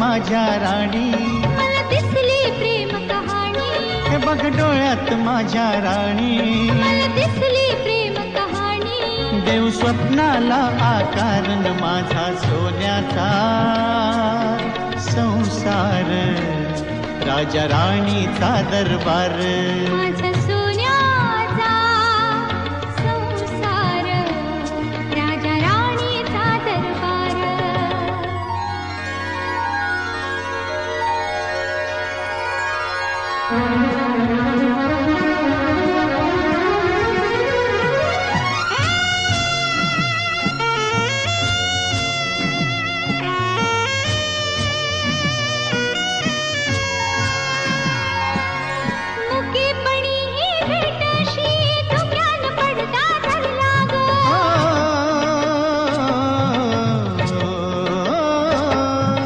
माझ्या राणी, मला दिसली प्रेम कहाणी, हे बघ डोळ्यात माझ्या राणी, मला दिसली प्रेम कहाणी. देव स्वप्नाला आकारण माझा सोन्याचा संसार, राजा राणीचा दरबार. माझा सोन्याचा संसार, राजा राणीचा दरबार. Thank you.